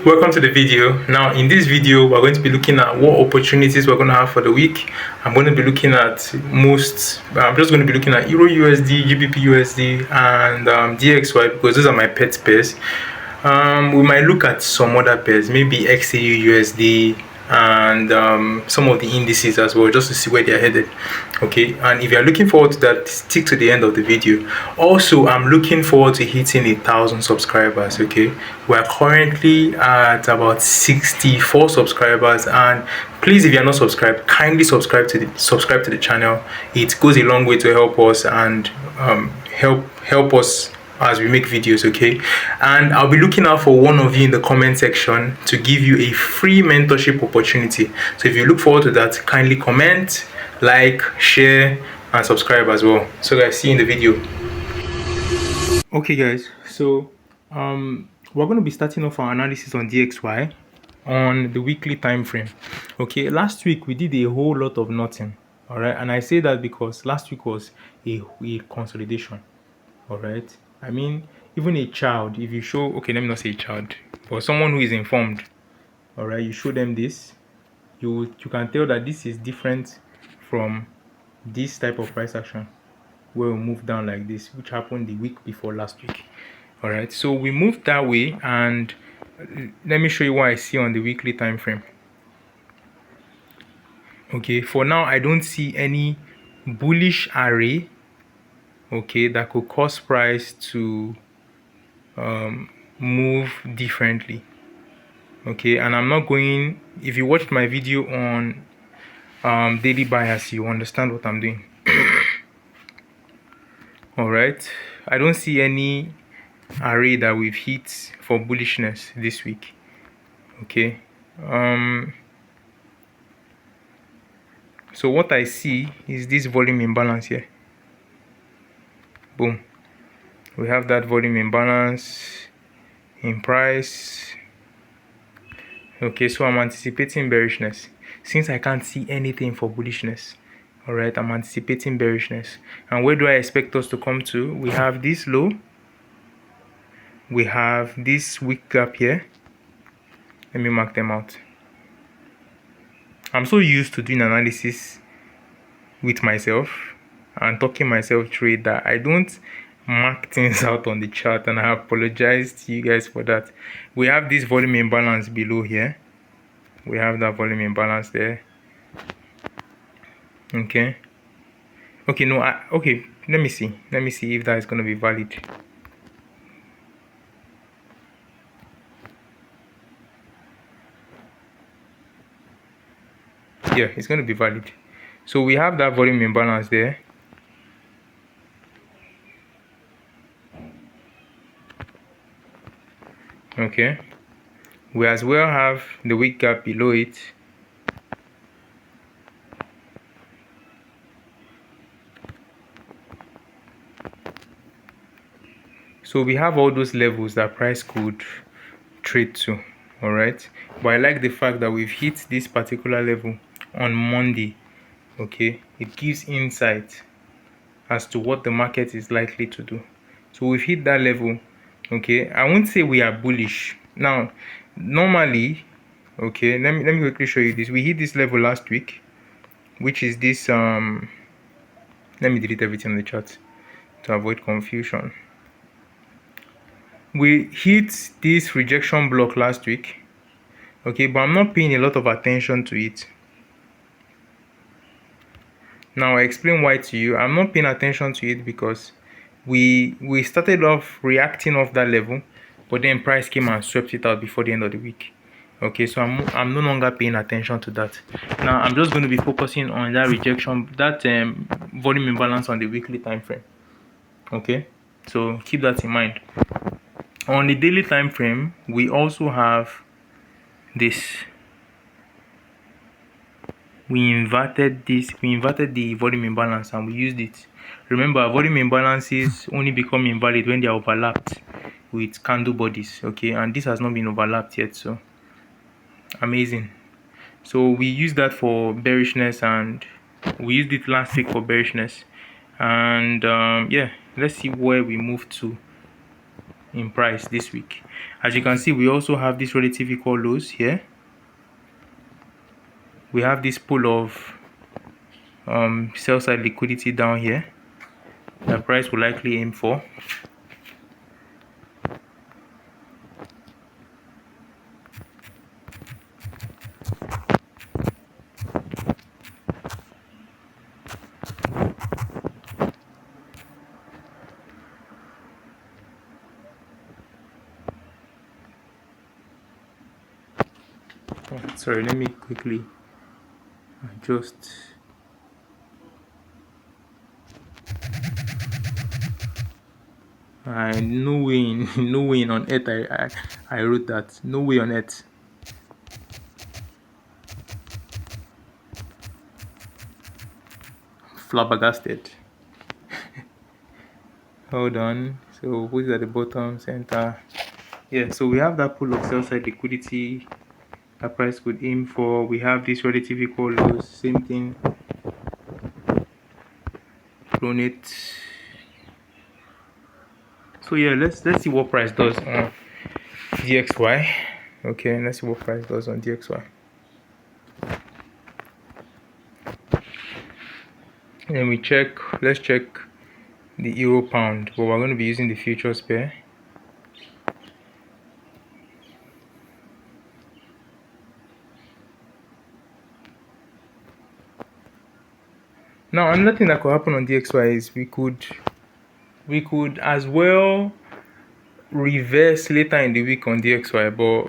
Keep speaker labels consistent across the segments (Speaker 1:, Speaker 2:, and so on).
Speaker 1: Welcome to the video. Now in this video we're going to be looking at what opportunities we're going to have for the week. I'm going to be looking at I'm just going to be looking at EURUSD, Gbpusd and DXY because those are my pet pairs. We might look at some other pairs, maybe XAUUSD and some of the indices as well, just to see where they're headed. Okay, and if you're looking forward to that, stick to the end of the video. Also, I'm looking forward to hitting 1,000 subscribers. Okay, we're currently at about 64 subscribers, and please, if you're not subscribed, kindly subscribe to the channel. It goes a long way to help us and help us as we make videos. Okay, and I'll be looking out for one of you in the comment section to give you a free mentorship opportunity. So if you look forward to that, kindly comment, like, share and subscribe as well. So guys, see you in the video. Okay guys, so we're going to be starting off our analysis on DXY on the weekly time frame. Okay, last week we did a whole lot of nothing. All right, and I say that because last week was a consolidation. All right, I mean, even a child, if you show, okay, let me not say a child, but someone who is informed, all right, you show them this, you can tell that this is different from this type of price action where we move down like this, which happened the week before last week. All right, so we moved that way, and let me show you what I see on the weekly time frame. Okay, for now I don't see any bullish array, okay, that could cause price to move differently. Okay, and I'm not going, if you watched my video on daily bias, you understand what I'm doing. All right, I don't see any array that we've hit for bullishness this week. Okay, so what I see is this volume imbalance here. Boom, we have that volume imbalance in price. Okay, so I'm anticipating bearishness since I can't see anything for bullishness. All right, I'm anticipating bearishness. And where do I expect us to come to? We have this low, we have this weak gap here. Let me mark them out. I'm so used to doing analysis with myself and talking myself through it that I don't mark things out on the chart, and I apologize to you guys for that. We have this volume imbalance below here. We have that volume imbalance there. Okay, no, okay, let me see if that is going to be valid. Yeah, it's going to be valid. So we have that volume imbalance there. Okay, we as well have the weak gap below it. So we have all those levels that price could trade to. All right, but I like the fact that we've hit this particular level on Monday. Okay, it gives insight as to what the market is likely to do. So we've hit that level. Okay, I won't say we are bullish now. Normally, okay, let me quickly show you this. We hit this level last week, which is this let me delete everything on the chart to avoid confusion. We hit this rejection block last week, okay, but I'm not paying a lot of attention to it. Now I explain why to you. I'm not paying attention to it because we started off reacting off that level, but then price came and swept it out before the end of the week. Okay, so I'm no longer paying attention to that. Now I'm just going to be focusing on that rejection, that volume imbalance on the weekly time frame. Okay, so keep that in mind. On the daily time frame, we also have this. We inverted the volume imbalance and we used it. Remember, volume imbalances only become invalid when they are overlapped with candle bodies. Okay, and this has not been overlapped yet, so amazing. So we used that for bearishness, and we used it last week for bearishness. And yeah, let's see where we move to in price this week. As you can see, we also have this relative equal lows here. We have this pool of sell side liquidity down here. The price will likely aim for. Sorry, let me quickly adjust. No way, no way on earth I wrote that. No way on earth. Flabbergasted. Hold on. So who's at the bottom center? Yeah. So we have that pool of sell side liquidity. The price could aim for. We have this relative equal lows. Same thing. Clone it. So yeah, let's see what price does on DXY. Okay, let's see what price does on DXY. And then let's check the euro pound, but we're going to be using the futures pair. Now another thing that could happen on DXY is we could as well reverse later in the week on DXY, but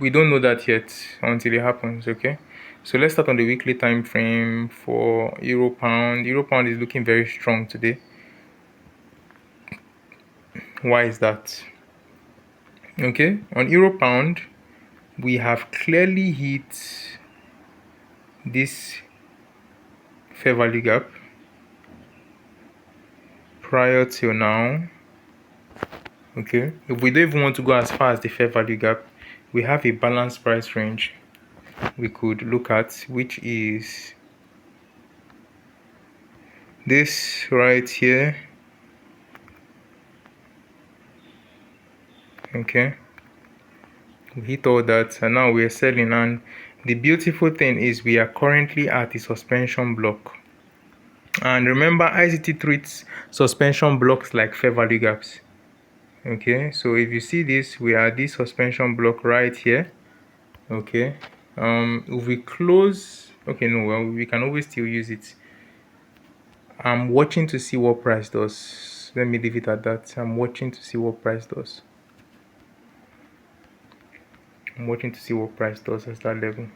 Speaker 1: we don't know that yet until it happens. Okay, so let's start on the weekly time frame for euro pound. Euro pound is looking very strong today. Why is that? Okay, on euro pound we have clearly hit this fair value gap prior till now. Okay, if we don't even want to go as far as the fair value gap, we have a balanced price range we could look at, which is this right here. Okay, we hit all that and now we're selling, and the beautiful thing is we are currently at the suspension block. And remember, ICT treats suspension blocks like fair value gaps. Okay, so if you see this, we are at this suspension block right here. Okay, if we close, okay, no, well, we can always still use it. I'm watching to see what price does. Let me leave it at that. I'm watching to see what price does. I'm watching to see what price does at that level.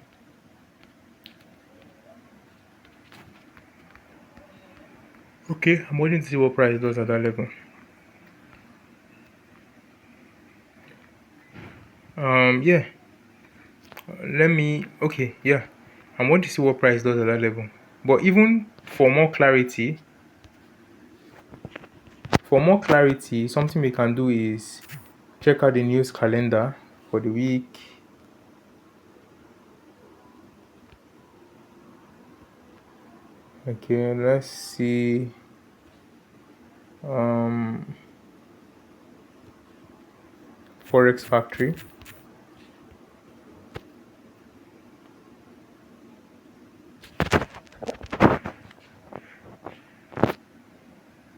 Speaker 1: Okay, I'm waiting to see what price does at that level. Yeah. Okay, yeah. I'm waiting to see what price does at that level. But even for more clarity, something we can do is check out the news calendar for the week. Okay, let's see. Forex factory.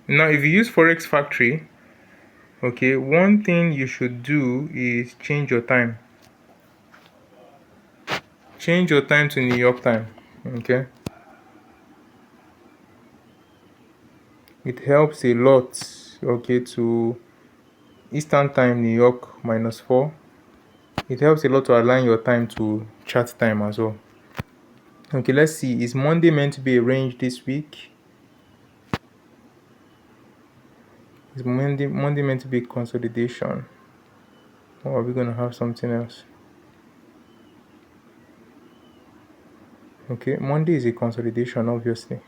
Speaker 1: Now, if you use Forex factory, okay, one thing you should do is change your time. Change your time to New York time. Okay. It helps a lot. Okay, to Eastern time, New York -4. It helps a lot to align your time to chart time as well. Okay, let's see. Is Monday meant to be a range this week? Is Monday meant to be consolidation? Or are we going to have something else? Okay, Monday is a consolidation, obviously,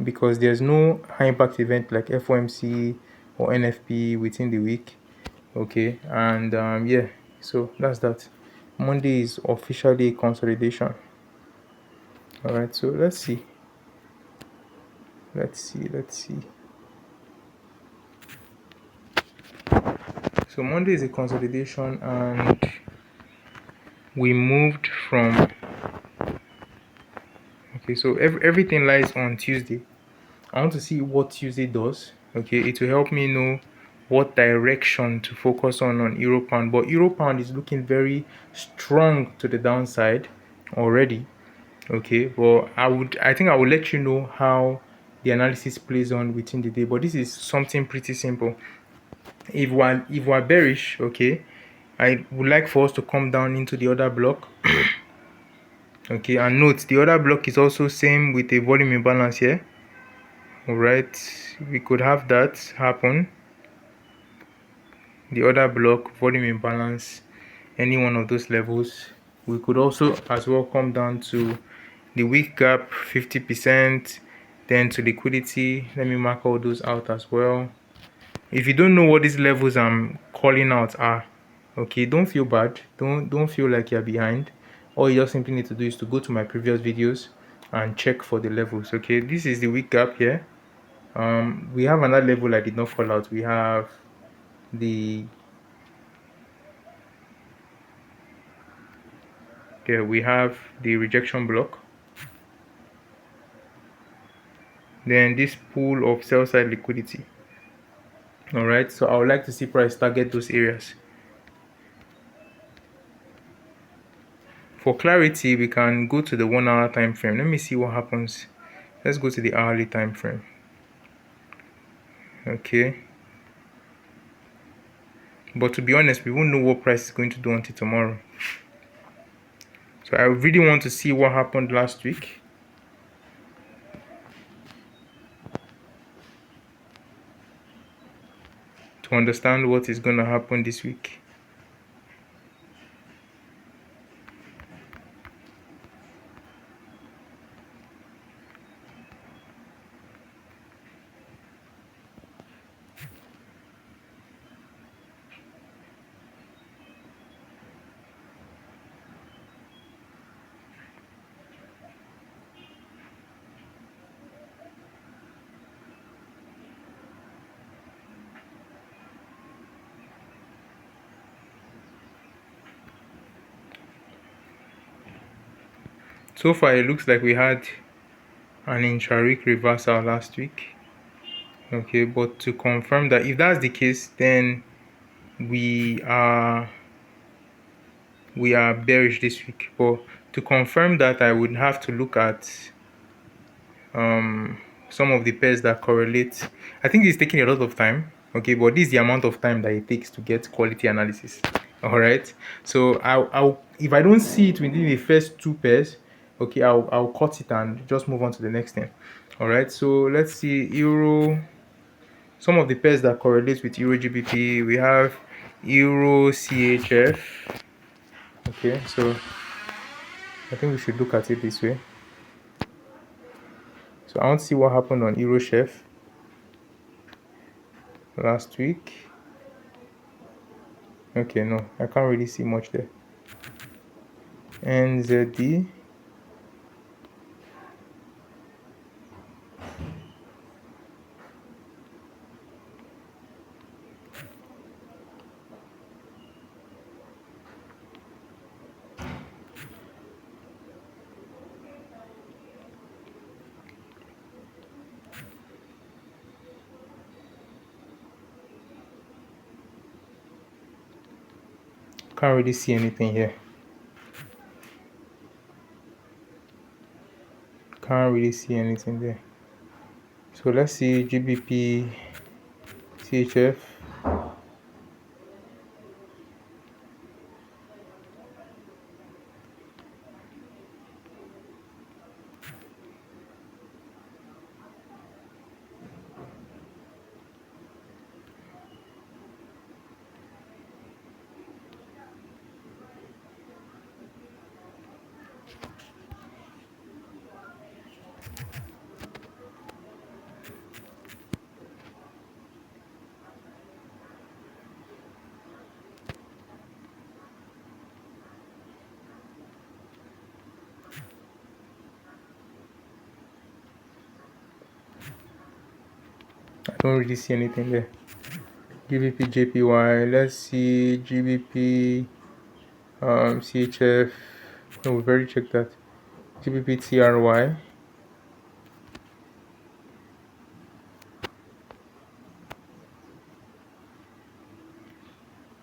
Speaker 1: because there's no high impact event like FOMC or NFP within the week. Okay, and yeah, so that's that. Monday is officially a consolidation. All right, so let's see. So Monday is a consolidation, and we moved from, okay, so everything lies on Tuesday. I want to see what Tuesday does. Okay, it will help me know what direction to focus on Euro Pound. But Euro Pound is looking very strong to the downside already. Okay, well, I think I will let you know how the analysis plays on within the day. But this is something pretty simple. If we're bearish, okay, I would like for us to come down into the other block. Okay, and note the other block is also same with a volume imbalance here. All right, we could have that happen. The other block, volume imbalance, any one of those levels. We could also as well come down to the weak gap 50%, then to liquidity. Let me mark all those out as well. If you don't know what these levels I'm calling out are, okay, don't feel bad, don't feel like you're behind. All you just simply need to do is to go to my previous videos and check for the levels. Okay, this is the weak gap here. We have another level I did not call out. We have the rejection block, then this pool of sell side liquidity. All right, so I would like to see price target those areas. For clarity, we can go to the 1 hour time frame. Let me see what happens. Let's go to the hourly time frame. Okay, but to be honest, we won't know what price is going to do until tomorrow. So I really want to see what happened last week. To understand what is going to happen this week. So far, it looks like we had an intra-week reversal last week. Okay, but to confirm that, if that's the case, then we are bearish this week. But to confirm that, I would have to look at some of the pairs that correlate. I think it's taking a lot of time. Okay, but this is the amount of time that it takes to get quality analysis. All right, so I'll if I don't see it within the first two pairs, okay, I'll cut it and just move on to the next thing. All right, so let's see euro. Some of the pairs that correlate with euro GBP, we have euro CHF. Okay, so I think we should look at it this way. So I want to see what happened on euro chef last week. Okay, no, I can't really see much there. NZD. Can't really see anything here. Can't really see anything there. So let's see GBP CHF. I don't really see anything there. GBP JPY. Let's see GBP CHF. No, we've already checked that. GBP TRY.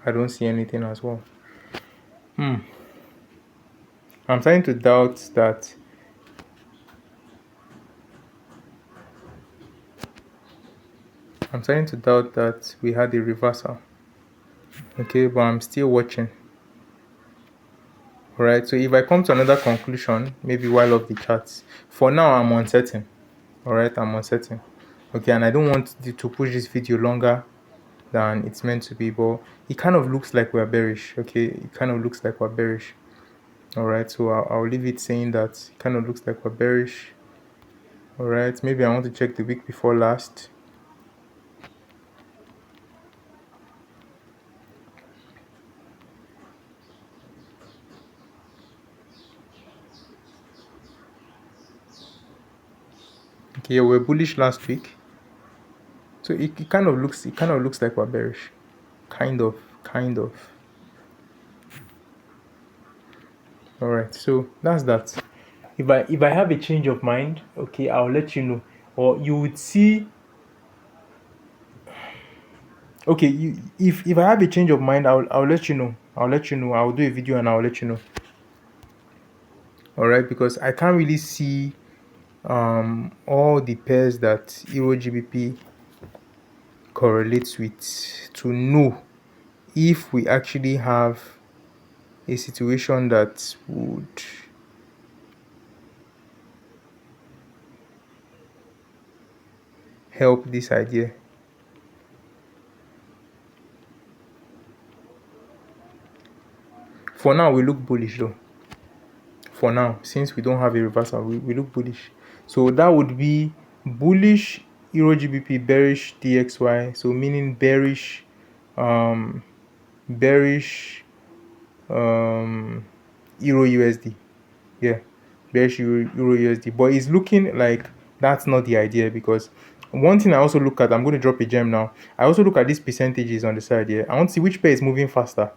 Speaker 1: I don't see anything as well. I'm starting to doubt that. I'm starting to doubt that we had a reversal. Okay, but I'm still watching. Alright, so if I come to another conclusion, maybe while off the charts, for now I'm uncertain. Alright, I'm uncertain. Okay, and I don't want to push this video longer than it's meant to be, but it kind of looks like we're bearish. Okay, it kind of looks like we're bearish. Alright, so I'll leave it saying that it kind of looks like we're bearish. Alright, maybe I want to check the week before last. Okay, we're bullish last week. So it kind of looks like we're bearish. Kind of. Alright, so that's that. If I have a change of mind, okay, I'll let you know. Or you would see. Okay, if I have a change of mind, I'll let you know. I'll do a video and I'll let you know. Alright, because I can't really see all the pairs that Euro GBP correlates with to know if we actually have a situation that would help this idea. For now, we look bullish though. For now, since we don't have a reversal, we look bullish. So that would be bullish Euro GBP, bearish DXY. So meaning bearish Euro USD. Yeah, bearish Euro USD. But it's looking like that's not the idea, because one thing I also look at, I'm going to drop a gem now. I also look at these percentages on the side here. I want to see which pair is moving faster.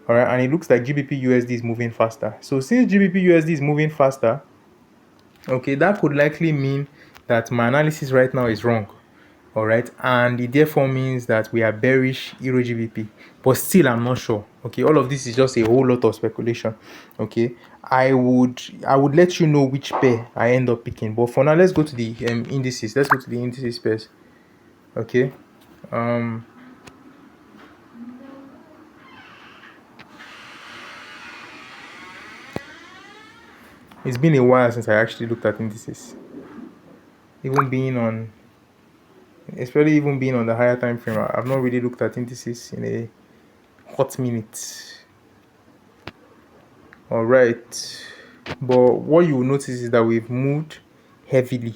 Speaker 1: All right, and it looks like GBP USD is moving faster. So since GBP USD is moving faster, okay, that could likely mean that my analysis right now is wrong. All right, and it therefore means that we are bearish Euro GBP, but still I'm not sure. Okay, all of this is just a whole lot of speculation. Okay, I would let you know which pair I end up picking, but for now let's go to the indices. Let's go to the indices pairs. Okay, it's been a while since I actually looked at indices, especially even being on the higher time frame. I've not really looked at indices in a hot minute. All right, but what you will notice is that we've moved heavily.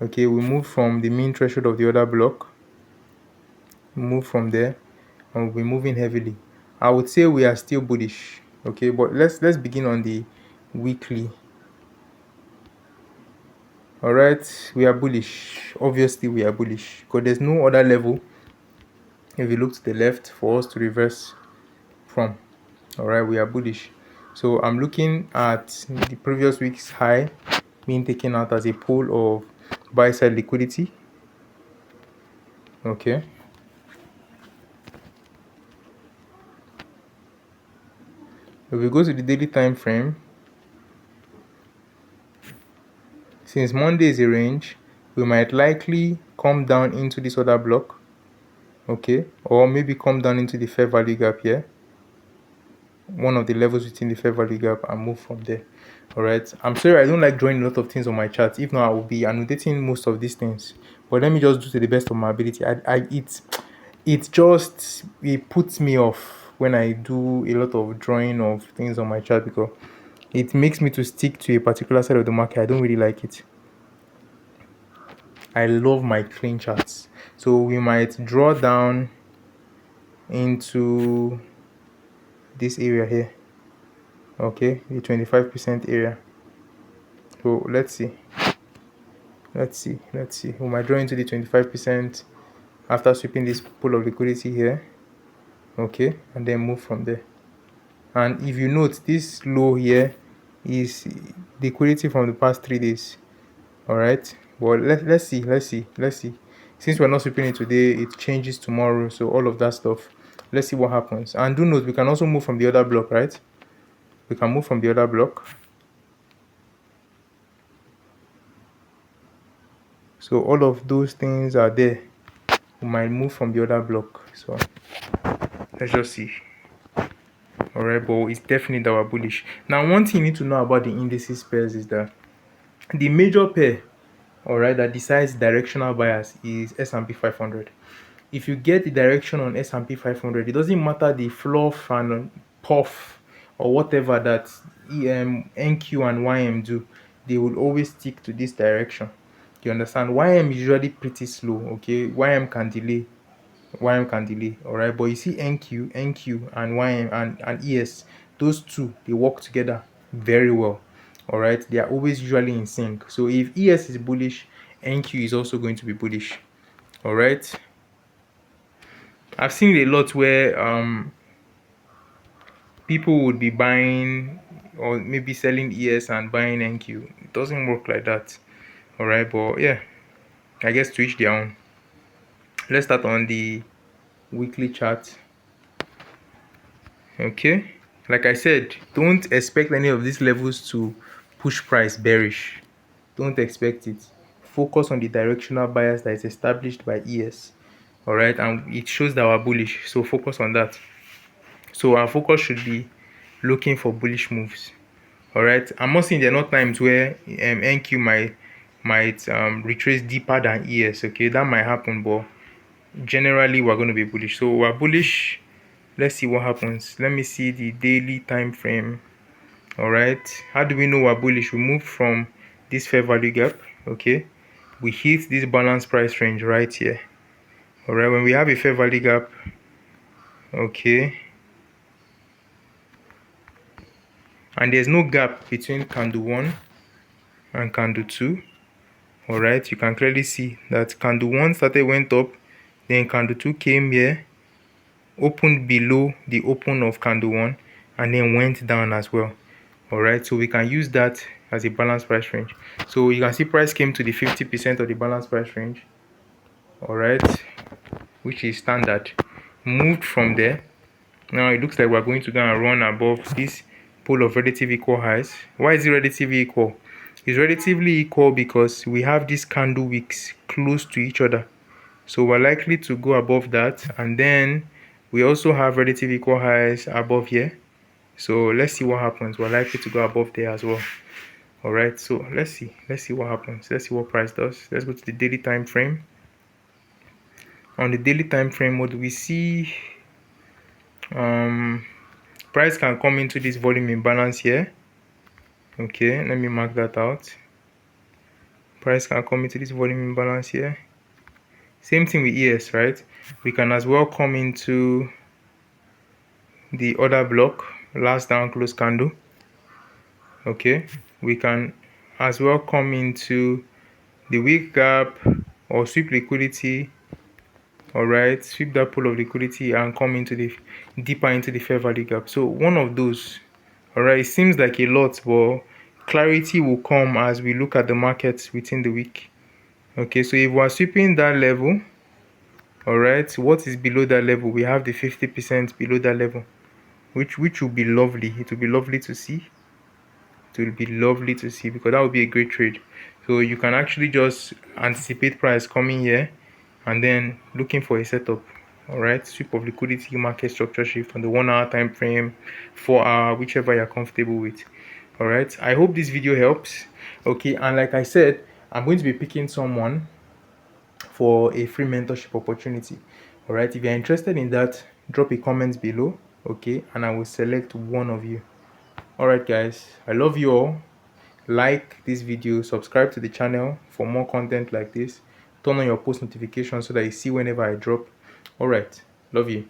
Speaker 1: Okay, we moved from the mean threshold of the other block, we moved from there, and we'll be moving heavily. I would say we are still bullish. Okay, but let's begin on the weekly. All right, we are bullish. Obviously we are bullish because there's no other level, if you look to the left, for us to reverse from. All right, we are bullish. So I'm looking at the previous week's high being taken out as a pool of buy side liquidity. Okay, if we go to the daily time frame, since Monday is a range, we might likely come down into this other block. Okay, or maybe come down into the fair value gap here, one of the levels within the fair value gap, and move from there. All right, I'm sorry I don't like drawing a lot of things on my chart. If not, I will be annotating most of these things, but let me just do to the best of my ability. It puts me off when I do a lot of drawing of things on my chart, because it makes me to stick to a particular side of the market. I don't really like it. I love my clean charts. So we might draw down into this area here. Okay, the 25% area. So let's see. We might draw into the 25% after sweeping this pool of liquidity here, okay, and then move from there. And if you note, this low here is liquidity from the past 3 days. All right, well, let's see. Since we're not sweeping it today, it changes tomorrow, so all of that stuff, let's see what happens. And do note, we can also move from the other block, right? We can move from the other block. So all of those things are there. We might move from the other block, so let's just see. All right, but it's definitely that we're bullish. Now, one thing you need to know about the indices pairs is that the major pair, all right, that decides directional bias is S&P 500. If you get the direction on S&P 500, it doesn't matter the fluff and puff or whatever that NQ and YM do, they will always stick to this direction. You understand? YM is usually pretty slow, okay? YM can delay. All right, but you see NQ and YM and ES, those two, they work together very well. All right, they are always usually in sync. So if ES is bullish, NQ is also going to be bullish. All right, I've seen a lot where people would be buying or maybe selling ES and buying NQ. It doesn't work like that. All right, but yeah, I guess to each their own. Let's start on the weekly chart. Okay, like I said, don't expect any of these levels to push price bearish. Don't expect it. Focus on the directional bias that is established by ES. All right, and it shows that we're bullish, so focus on that. So our focus should be looking for bullish moves. All right, I'm not saying there are not times where NQ might retrace deeper than ES. Okay, that might happen, but generally we're going to be bullish. So we're bullish. Let's see what happens. Let me see the daily time frame. All right, how do we know we're bullish? We move from this fair value gap. Okay, we hit this balance price range right here. All right, when we have a fair value gap, okay, and there's no gap between candle 1 and candle 2. All right, you can clearly see that candle 1 went up, then candle 2 came here, opened below the open of candle 1, and then went down as well. All right, so we can use that as a balance price range. So you can see price came to the 50% of the balance price range. All right, which is standard. Moved from there. Now it looks like we're going to go and run above this pole of relative equal highs. Why is it relatively equal? It's relatively equal because we have these candle wicks close to each other. So we're likely to go above that, and then we also have relative equal highs above here. So let's see what happens. We're likely to go above there as well. All right, so let's see what happens. Let's see what price does. Let's go to the daily time frame. On the daily time frame, what do we see? Price can come into this volume imbalance here. Okay, let me mark that out. Price can come into this volume imbalance here. Same thing with ES, right? We can as well come into the other block, last down close candle. Okay, we can as well come into the weak gap or sweep liquidity. All right, sweep that pool of liquidity and come into the deeper into the fair value gap. So one of those. All right, it seems like a lot, but clarity will come as we look at the markets within the week. Okay, so if we're sweeping that level, all right, what is below that level? We have the 50% below that level, which will be lovely. It will be lovely to see. It will be lovely to see because that would be a great trade. So you can actually just anticipate price coming here and then looking for a setup. All right, sweep of liquidity, market structure shift on the 1 hour time frame, 4 hour, whichever you're comfortable with. All right, I hope this video helps. Okay, and like I said, I'm going to be picking someone for a free mentorship opportunity. All right, if you're interested in that, drop a comment below. Okay, and I will select one of you. All right, guys, I love you all. Like this video, subscribe to the channel for more content like this, turn on your post notifications so that you see whenever I drop. All right, love you.